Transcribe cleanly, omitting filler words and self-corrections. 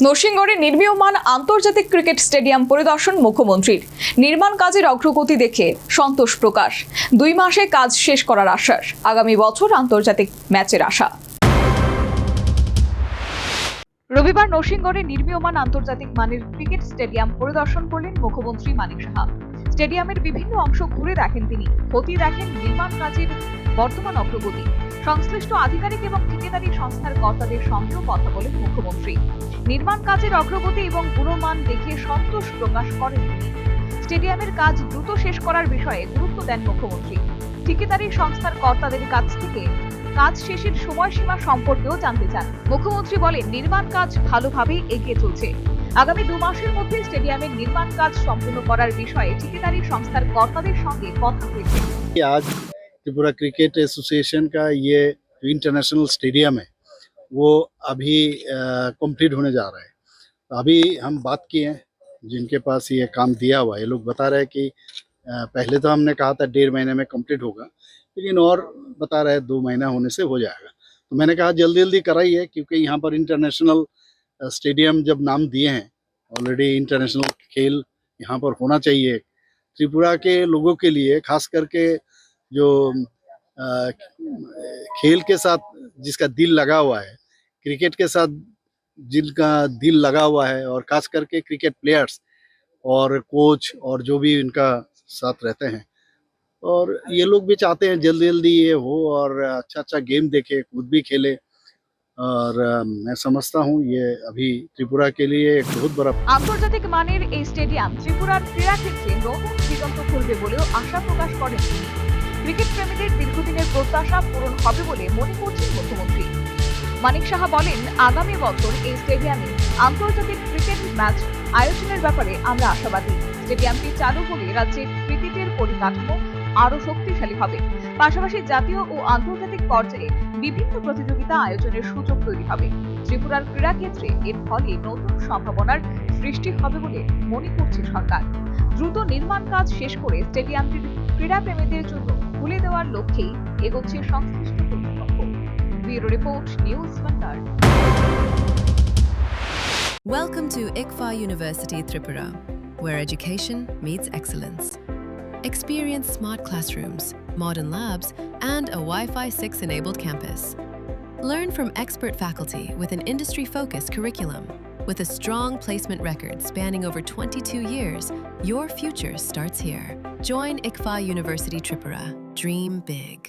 নরসিংগড়ে নির্মীয়মান আন্তর্জাতিক cricket stadium পরিদর্শন মুখ্যমন্ত্রীর। নির্মাণ কাজের অগ্রগতি দেখে সন্তোষ প্রকাশ। 2 মাসে কাজ শেষ করার আশ্বাস। আগামী বছর আন্তর্জাতিক ম্যাচের আশা। রবিবার নরসিংগড়ে নির্মীয়মান আন্তর্জাতিক মানের ক্রিকেট স্টেডিয়াম পরিদর্শন করলেন মুখ্যমন্ত্রী মানিক সাহা। স্টেডিয়ামের বিভিন্ন অংশ ঘুরে দেখেন তিনি, খতিয়ে দেখেন নির্মাণ কাজের বর্তমান অগ্রগতি। সংশ্লিষ্ট আধিকারিক এবং ঠিকাদারি সংস্থার কর্তাদের সঙ্গেও কথা বলেন মুখ্যমন্ত্রী। নির্মাণ কাজের অগ্রগতি এবং গুণমান দেখে সন্তোষ প্রকাশ করেন তিনি। স্টেডিয়ামের কাজ দ্রুত শেষ করার বিষয়ে গুরুত্ব দেন মুখ্যমন্ত্রী। ঠিকাদারি সংস্থার কর্তাদের কাছ থেকে কাজ শেষের সময়সীমা সম্পর্কেও জানতে চান। মুখ্যমন্ত্রী বলেন, নির্মাণ কাজ ভালোভাবেই এগিয়ে চলছে। আগামী 2 মাসের মধ্যে স্টেডিয়ামের নির্মাণ কাজ সম্পূর্ণ করার বিষয়ে ঠিকাদারি সংস্থার কর্তাদের সঙ্গে কথা হয়েছে। आज त्रिपुरा क्रिकेट एसोसिएशन का ये इंटरनेशनल स्टेडियम है वो अभी कंप्लीट होने जा रहा है। तो अभी हम बात किए हैं जिनके पास ये काम दिया हुआ है, ये लोग बता रहे हैं कि पहले तो हमने कहा था 1.5 महीने में कंप्लीट होगा, लेकिन और बता रहे हैं 2 महीना होने से हो जाएगा। तो मैंने कहा जल्दी जल्दी कराइए, क्योंकि यहाँ पर इंटरनेशनल स्टेडियम जब नाम दिए हैं, ऑलरेडी इंटरनेशनल खेल यहाँ पर होना चाहिए। त्रिपुरा के लोगों के लिए खास करके जो खेल के साथ जिसका दिल लगा हुआ है, क्रिकेट के साथ जिनका दिल लगा हुआ है, और खास करके क्रिकेट प्लेयर्स और कोच और जो भी इनका साथ रहते हैं, और ये लोग भी चाहते हैं जल्दी जल्दी ये हो और अच्छा अच्छा गेम देखे, खुद भी खेले। और मैं समझता हूँ ये अभी त्रिपुरा के लिए एक बहुत बड़ा আন্তর্জাতিক মানের এই স্টেডিয়াম ত্রিপুরার ক্রীড়া ক্ষেত্রে নতুন দিগন্ত খুলবে বলেও আশা প্রকাশ করেন তিনি। ক্রিকেট প্রেমীদের দীর্ঘদিনের প্রত্যাশা পূরণ হবে বলে মনে করছেন মুখ্যমন্ত্রী মানিক সাহা। বলেন, আগামী বছর এই স্টেডিয়ামে আন্তর্জাতিক ক্রিকেট ম্যাচ আয়োজনের ব্যাপারে আমরা আশাবাদী। স্টেডিয়ামটি চালু হলে রাজ্যের ক্রিকেটের পরিকাঠামো আরো শক্তিশালী হবে। পাশাপাশি জাতীয় ও আন্তর্জাতিক পর্যায়ে বিভিন্ন প্রতিযোগিতা আয়োজনের সুযোগ তৈরি হবে। ত্রিপুরার ক্রীড়া ক্ষেত্রে এর ফলে নতুন সম্ভাবনার সৃষ্টি হবে বলে মনে করছে সরকার। দ্রুত নির্মাণ কাজ শেষ করে স্টেডিয়ামটির ক্রীড়া প্রেমীদের জন্য খুলে দেওয়ার লক্ষ্যেই এগোচ্ছে সংশ্লিষ্ট কর্তৃপক্ষ। Bureau report, news Bhandar. Welcome to ICFA University Tripura, where education meets excellence. Experience smart classrooms, modern labs, and a Wi-Fi 6-enabled campus. Learn from expert faculty with an industry-focused curriculum. With a strong placement record spanning over 22 years, your future starts here. Join ICFA University Tripura. Dream big.